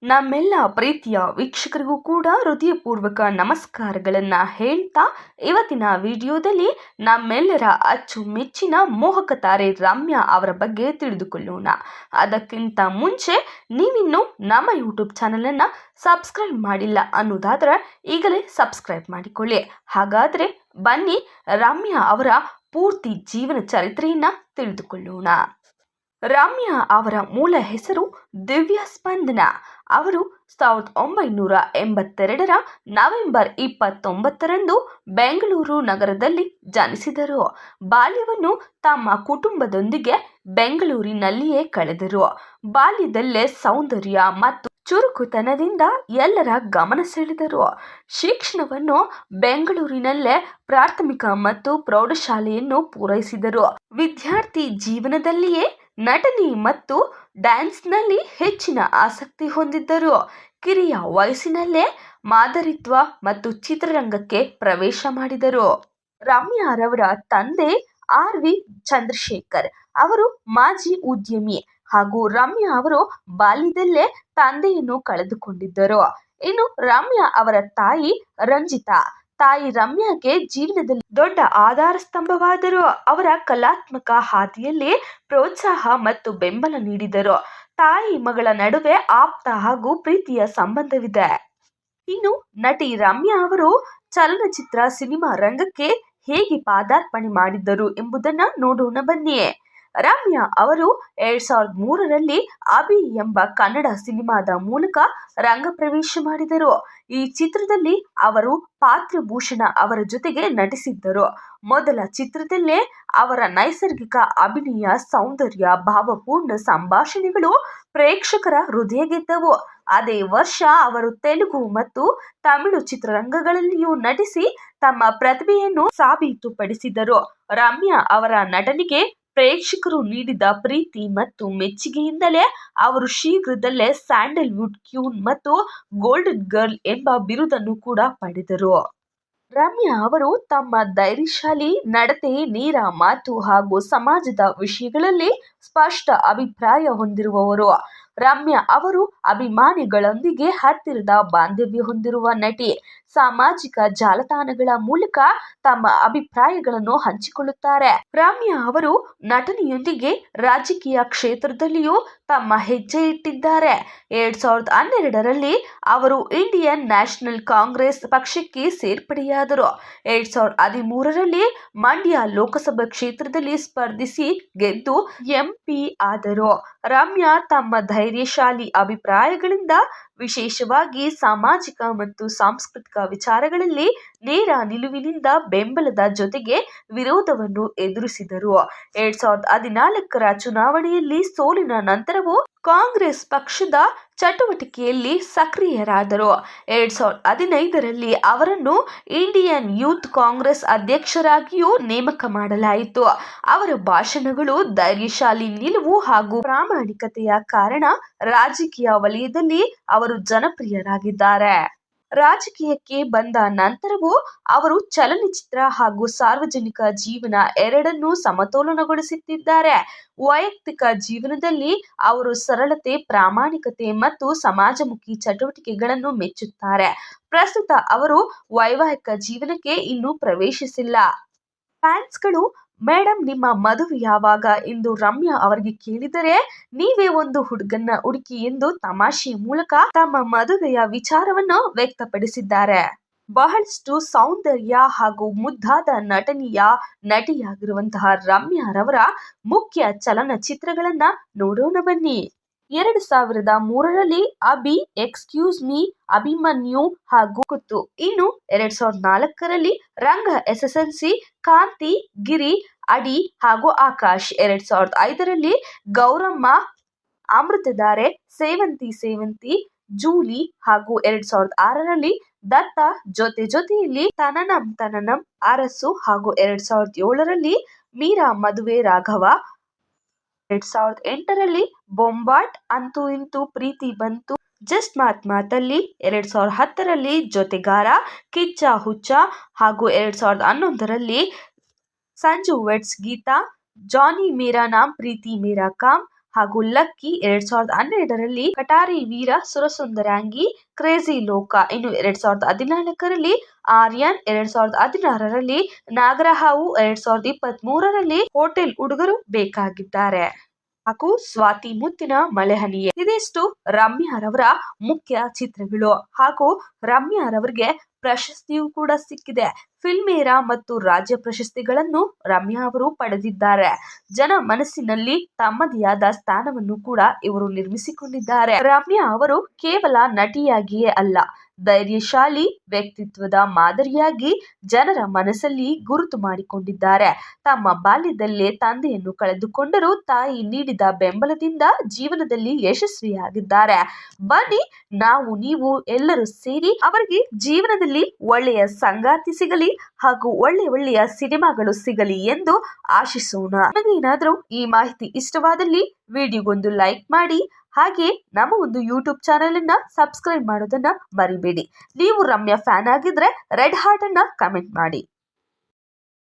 ನಮ್ಮೆಲ್ಲ ಪ್ರೀತಿಯ ವೀಕ್ಷಕರಿಗೂ ಕೂಡ ಹೃದಯಪೂರ್ವಕ ನಮಸ್ಕಾರಗಳನ್ನು ಹೇಳ್ತಾ ಇವತ್ತಿನ ವಿಡಿಯೋದಲ್ಲಿ ನಮ್ಮೆಲ್ಲರ ಅಚ್ಚುಮೆಚ್ಚಿನ ಮೋಹಕ ತಾರೆ ರಮ್ಯಾ ಅವರ ಬಗ್ಗೆ ತಿಳಿದುಕೊಳ್ಳೋಣ. ಅದಕ್ಕಿಂತ ಮುಂಚೆ ನೀವಿನ್ನು ನಮ್ಮ ಯೂಟ್ಯೂಬ್ ಚಾನಲನ್ನು ಸಬ್ಸ್ಕ್ರೈಬ್ ಮಾಡಿಲ್ಲ ಅನ್ನೋದಾದರೆ ಈಗಲೇ ಸಬ್ಸ್ಕ್ರೈಬ್ ಮಾಡಿಕೊಳ್ಳಿ. ಹಾಗಾದರೆ ಬನ್ನಿ ರಮ್ಯಾ ಅವರ ಪೂರ್ತಿ ಜೀವನ ಚರಿತ್ರೆಯನ್ನು ತಿಳಿದುಕೊಳ್ಳೋಣ. ರಮ್ಯಾ ಅವರ ಮೂಲ ಹೆಸರು ದಿವ್ಯಾ ಸ್ಪಂದನ. ಅವರು 1982ರ ನವೆಂಬರ್ 29ರಂದು ಬೆಂಗಳೂರು ನಗರದಲ್ಲಿ ಜನಿಸಿದರು. ಬಾಲ್ಯವನ್ನು ತಮ್ಮ ಕುಟುಂಬದೊಂದಿಗೆ ಬೆಂಗಳೂರಿನಲ್ಲಿಯೇ ಕಳೆದರು. ಬಾಲ್ಯದಲ್ಲೇ ಸೌಂದರ್ಯ ಮತ್ತು ಚುರುಕುತನದಿಂದ ಎಲ್ಲರ ಗಮನ ಸೆಳೆದರು. ಶಿಕ್ಷಣವನ್ನು ಬೆಂಗಳೂರಿನಲ್ಲೇ ಪ್ರಾಥಮಿಕ ಮತ್ತು ಪ್ರೌಢಶಾಲೆಯನ್ನು ಪೂರೈಸಿದರು. ವಿದ್ಯಾರ್ಥಿ ಜೀವನದಲ್ಲಿಯೇ ನಟನೆ ಮತ್ತು ಡ್ಯಾನ್ಸ್ನಲ್ಲಿ ಹೆಚ್ಚಿನ ಆಸಕ್ತಿ ಹೊಂದಿದ್ದರು. ಕಿರಿಯ ವಯಸ್ಸಿನಲ್ಲೇ ಮಾದರಿತ್ವ ಮತ್ತು ಚಿತ್ರರಂಗಕ್ಕೆ ಪ್ರವೇಶ ಮಾಡಿದರು. ರಮ್ಯಾರವರ ತಂದೆ ಆರ್.ವಿ. ಚಂದ್ರಶೇಖರ್ ಅವರು ಮಾಜಿ ಉದ್ಯಮಿ ಹಾಗೂ ರಮ್ಯಾ ಅವರು ಬಾಲ್ಯದಲ್ಲೇ ತಂದೆಯನ್ನು ಕಳೆದುಕೊಂಡಿದ್ದರು. ಇನ್ನು ರಮ್ಯಾ ಅವರ ತಾಯಿ ರಂಜಿತಾ. ತಾಯಿ ರಮ್ಯಾಗೆ ಜೀವನದಲ್ಲಿ ದೊಡ್ಡ ಆಧಾರ ಸ್ತಂಭವಾದರು. ಅವರ ಕಲಾತ್ಮಕ ಹಾದಿಯಲ್ಲಿ ಪ್ರೋತ್ಸಾಹ ಮತ್ತು ಬೆಂಬಲ ನೀಡಿದರು. ತಾಯಿ ಮಗಳ ನಡುವೆ ಆಪ್ತ ಹಾಗೂ ಪ್ರೀತಿಯ ಸಂಬಂಧವಿದೆ. ಇನ್ನು ನಟಿ ರಮ್ಯಾ ಅವರು ಚಲನಚಿತ್ರ ಸಿನಿಮಾ ರಂಗಕ್ಕೆ ಹೇಗೆ ಪಾದಾರ್ಪಣೆ ಮಾಡಿದ್ದರು ಎಂಬುದನ್ನು ನೋಡೋಣ ಬನ್ನಿ. ರಮ್ಯಾ ಅವರು 2003ರಲ್ಲಿ ಅಭಿ ಎಂಬ ಕನ್ನಡ ಸಿನಿಮಾದ ಮೂಲಕ ರಂಗಪ್ರವೇಶ ಮಾಡಿದರು. ಈ ಚಿತ್ರದಲ್ಲಿ ಅವರು ಪಾತ್ರಭೂಷಣ ಅವರ ಜೊತೆಗೆ ನಟಿಸಿದ್ದರು. ಮೊದಲ ಚಿತ್ರದಲ್ಲೇ ಅವರ ನೈಸರ್ಗಿಕ ಅಭಿನಯ, ಸೌಂದರ್ಯ, ಭಾವಪೂರ್ಣ ಸಂಭಾಷಣೆಗಳು ಪ್ರೇಕ್ಷಕರ ಹೃದಯ ಗೆದ್ದವು. ಅದೇ ವರ್ಷ ಅವರು ತೆಲುಗು ಮತ್ತು ತಮಿಳು ಚಿತ್ರರಂಗಗಳಲ್ಲಿಯೂ ನಟಿಸಿ ತಮ್ಮ ಪ್ರತಿಭೆಯನ್ನು ಸಾಬೀತುಪಡಿಸಿದರು. ರಮ್ಯಾ ಅವರ ನಟನೆಗೆ ಪ್ರೇಕ್ಷಕರು ನೀಡಿದ ಪ್ರೀತಿ ಮತ್ತು ಮೆಚ್ಚುಗೆಯಿಂದಲೇ ಅವರು ಶೀಘ್ರದಲ್ಲೇ ಸ್ಯಾಂಡಲ್ವುಡ್ ಕ್ವೀನ್ ಮತ್ತು ಗೋಲ್ಡನ್ ಗರ್ಲ್ ಎಂಬ ಬಿರುದನ್ನು ಕೂಡ ಪಡೆದರು. ರಮ್ಯಾ ಅವರು ತಮ್ಮ ಧೈರ್ಯಶಾಲಿ ನಡತೆ, ನೇರ ಮಾತು ಹಾಗೂ ಸಮಾಜದ ವಿಷಯಗಳಲ್ಲಿ ಸ್ಪಷ್ಟ ಅಭಿಪ್ರಾಯ ಹೊಂದಿರುವವರು. ರಮ್ಯಾ ಅವರು ಅಭಿಮಾನಿಗಳೊಂದಿಗೆ ಹತ್ತಿರದ ಬಾಂಧವ್ಯ ಹೊಂದಿರುವ ನಟಿ. ಸಾಮಾಜಿಕ ಜಾಲತಾಣಗಳ ಮೂಲಕ ತಮ್ಮ ಅಭಿಪ್ರಾಯಗಳನ್ನು ಹಂಚಿಕೊಳ್ಳುತ್ತಾರೆ. ರಮ್ಯಾ ಅವರು ನಟನೆಯೊಂದಿಗೆ ರಾಜಕೀಯ ಕ್ಷೇತ್ರದಲ್ಲಿಯೂ ತಮ್ಮ ಹೆಜ್ಜೆ ಇಟ್ಟಿದ್ದಾರೆ. 2012ರಲ್ಲಿ ಅವರು ಇಂಡಿಯನ್ ನ್ಯಾಷನಲ್ ಕಾಂಗ್ರೆಸ್ ಪಕ್ಷಕ್ಕೆ ಸೇರ್ಪಡೆಯಾದರು. 2013ರಲ್ಲಿ ಮಂಡ್ಯ ಲೋಕಸಭಾ ಕ್ಷೇತ್ರದಲ್ಲಿ ಸ್ಪರ್ಧಿಸಿ ಗೆದ್ದು ಎಂಪಿ ಆದರು. ರಮ್ಯಾ ತಮ್ಮ ಧೈರ್ಯಶಾಲಿ ಅಭಿಪ್ರಾಯಗಳಿಂದ, ವಿಶೇಷವಾಗಿ ಸಾಮಾಜಿಕ ಮತ್ತು ಸಾಂಸ್ಕೃತಿಕ ವಿಚಾರಗಳಲ್ಲಿ ನೇರ ನಿಲುವಿನಿಂದ ಬೆಂಬಲದ ಜೊತೆಗೆ ವಿರೋಧವನ್ನು ಎದುರಿಸಿದರು. 2014ರ ಚುನಾವಣೆಯಲ್ಲಿ ಸೋಲಿನ ನಂತರವೂ ಕಾಂಗ್ರೆಸ್ ಪಕ್ಷದ ಚಟುವಟಿಕೆಯಲ್ಲಿ ಸಕ್ರಿಯರಾದರು. 2015ರಲ್ಲಿ ಅವರನ್ನು ಇಂಡಿಯನ್ ಯೂತ್ ಕಾಂಗ್ರೆಸ್ ಅಧ್ಯಕ್ಷರಾಗಿಯೂ ನೇಮಕ ಮಾಡಲಾಯಿತು. ಅವರ ಭಾಷಣಗಳು, ಧೈರ್ಯಶಾಲಿ ನಿಲುವು ಹಾಗೂ ಪ್ರಾಮಾಣಿಕತೆಯ ಕಾರಣ ರಾಜಕೀಯ ವಲಯದಲ್ಲಿ ಅವರು ಜನಪ್ರಿಯರಾಗಿದ್ದಾರೆ. ರಾಜಕೀಯಕ್ಕೆ ಬಂದ ನಂತರವೂ ಅವರು ಚಲನಚಿತ್ರ ಹಾಗೂ ಸಾರ್ವಜನಿಕ ಜೀವನ ಎರಡನ್ನೂ ಸಮತೋಲನಗೊಳಿಸುತ್ತಿದ್ದಾರೆ. ವೈಯಕ್ತಿಕ ಜೀವನದಲ್ಲಿ ಅವರು ಸರಳತೆ, ಪ್ರಾಮಾಣಿಕತೆ ಮತ್ತು ಸಮಾಜಮುಖಿ ಚಟುವಟಿಕೆಗಳನ್ನು ಮೆಚ್ಚುತ್ತಾರೆ. ಪ್ರಸ್ತುತ ಅವರು ವೈವಾಹಿಕ ಜೀವನಕ್ಕೆ ಇನ್ನೂ ಪ್ರವೇಶಿಸಿಲ್ಲ. ಫ್ಯಾನ್ಸ್ಗಳು ಮೇಡಂ ನಿಮ್ಮ ಮದುವೆ ಯಾವಾಗ ಎಂದು ರಮ್ಯಾ ಅವರಿಗೆ ಕೇಳಿದರೆ, ನೀವೇ ಒಂದು ಹುಡುಗನ್ನ ಹುಡುಕಿ ಎಂದು ತಮಾಷೆಯ ಮೂಲಕ ತಮ್ಮ ಮದುವೆಯ ವಿಚಾರವನ್ನು ವ್ಯಕ್ತಪಡಿಸಿದ್ದಾರೆ. ಬಹಳಷ್ಟು ಸೌಂದರ್ಯ ಹಾಗೂ ಮುದ್ದಾದ ನಟಿಯಾಗಿರುವಂತಹ ರಮ್ಯಾರವರ ಮುಖ್ಯ ಚಲನಚಿತ್ರಗಳನ್ನ ನೋಡೋಣ ಬನ್ನಿ. 2003ರಲ್ಲಿ ಅಭಿ, ಎಕ್ಸ್ಕ್ಯೂಸ್ ಮೀ, ಅಭಿಮನ್ಯು ಹಾಗೂ ಕುತ್ತು. ಇನ್ನು 2004ರಲ್ಲಿ ರಂಗ SSLC, ಕಾಂತಿ, ಗಿರಿ, ಅಡಿ ಹಾಗೂ ಆಕಾಶ್. 2005ರಲ್ಲಿ ಗೌರಮ್ಮ, ಅಮೃತಧಾರೆ, ಸೇವಂತಿ, ಜೂಲಿ ಹಾಗೂ 2006ರಲ್ಲಿ ದತ್ತ, ಜೊತೆಯಲ್ಲಿ ತನನಂ ಅರಸು ಹಾಗೂ 2007ರಲ್ಲಿ ಮೀರಾ ಮದುವೆ ರಾಘವ. 2008ರಲ್ಲಿ ಬೊಂಬಾಟ್, ಅಂತೂ ಇಂತೂ ಪ್ರೀತಿ ಬಂತು, ಜಸ್ಟ್ ಮಾತಲ್ಲಿ. 2010ರಲ್ಲಿ ಜೊತೆಗಾರ, ಕಿಚ್ಚ ಹುಚ್ಚ ಹಾಗೂ 2011ರಲ್ಲಿ ಸಂಜು ವೆಡ್ಸ್ ಗೀತಾ, ಜಾನಿ ಮೇರಾ ನಾಮ್ ಪ್ರೀತಿ ಮೇರಾ ಕಾಮ್, ಹಾಗೂ ಲಕ್ಕಿ 2012ರಲ್ಲಿ ಕಟಾರಿ ವೀರ ಸುರಸುಂದರಾಂಗಿ, ಕ್ರೇಜಿ ಲೋಕ ಇನ್ನು 2014ರಲ್ಲಿ, ಆರ್ಯನ್ 2016ರಲ್ಲಿ, ನಾಗರಹಾವು 2023ರಲ್ಲಿ, ಹೋಟೆಲ್ ಹುಡುಗರು ಬೇಕಾಗಿದ್ದಾರೆ ಹಾಗೂ ಸ್ವಾತಿ ಮುತ್ತಿನ ಮಳೆಹನಿಯೇ. ಇದಿಷ್ಟು ರಮ್ಯಾರವರ ಮುಖ್ಯ ಚಿತ್ರಗಳು ಹಾಗೂ ರಮ್ಯಾರವರಿಗೆ ಪ್ರಶಸ್ತಿಯೂ ಕೂಡ ಸಿಕ್ಕಿದೆ. ಫಿಲ್ಮೇರಾ ಮತ್ತು ರಾಜ್ಯ ಪ್ರಶಸ್ತಿಗಳನ್ನು ರಮ್ಯಾ ಅವರು ಪಡೆದಿದ್ದಾರೆ. ಜನ ಮನಸ್ಸಿನಲ್ಲಿ ತಮ್ಮದೇ ಆದ ಸ್ಥಾನವನ್ನು ಕೂಡ ಇವರು ನಿರ್ಮಿಸಿಕೊಂಡಿದ್ದಾರೆ. ರಮ್ಯಾ ಅವರು ಕೇವಲ ನಟಿಯಾಗಿಯೇ ಅಲ್ಲ, ಧೈರ್ಯಶಾಲಿ ವ್ಯಕ್ತಿತ್ವದ ಮಾದರಿಯಾಗಿ ಜನರ ಮನಸ್ಸಲ್ಲಿ ಗುರುತು ಮಾಡಿಕೊಂಡಿದ್ದಾರೆ. ತಮ್ಮ ಬಾಲ್ಯದಲ್ಲೇ ತಂದೆಯನ್ನು ಕಳೆದುಕೊಂಡರೂ ತಾಯಿ ನೀಡಿದ ಬೆಂಬಲದಿಂದ ಜೀವನದಲ್ಲಿ ಯಶಸ್ವಿಯಾಗಿದ್ದಾರೆ. ಬನ್ನಿ, ನಾವು ನೀವು ಎಲ್ಲರೂ ಸೇರಿ ಅವರಿಗೆ ಜೀವನದಲ್ಲಿ ಒಳ್ಳೆಯ ಸಂಗಾತಿ ಸಿಗಲಿ ಹಾಗೂ ಒಳ್ಳೆಯ ಸಿನಿಮಾಗಳು ಸಿಗಲಿ ಎಂದು ಆಶಿಸೋಣ. ನಿಮಗೇನಾದರೂ ಈ ಮಾಹಿತಿ ಇಷ್ಟವಾದಲ್ಲಿ ವಿಡಿಯೋಗೊಂದು ಲೈಕ್ ಮಾಡಿ, ಹಾಗೆ ನಮ್ಮ ಒಂದು ಯೂಟ್ಯೂಬ್ ಚಾನೆಲ್ ಅನ್ನ ಸಬ್ಸ್ಕ್ರೈಬ್ ಮಾಡೋದನ್ನ ಮರಿಬೇಡಿ. ನೀವು ರಮ್ಯಾ ಫ್ಯಾನ್ ಆಗಿದ್ರೆ ರೆಡ್ ಹಾರ್ಟ್ ಅನ್ನ ಕಮೆಂಟ್ ಮಾಡಿ.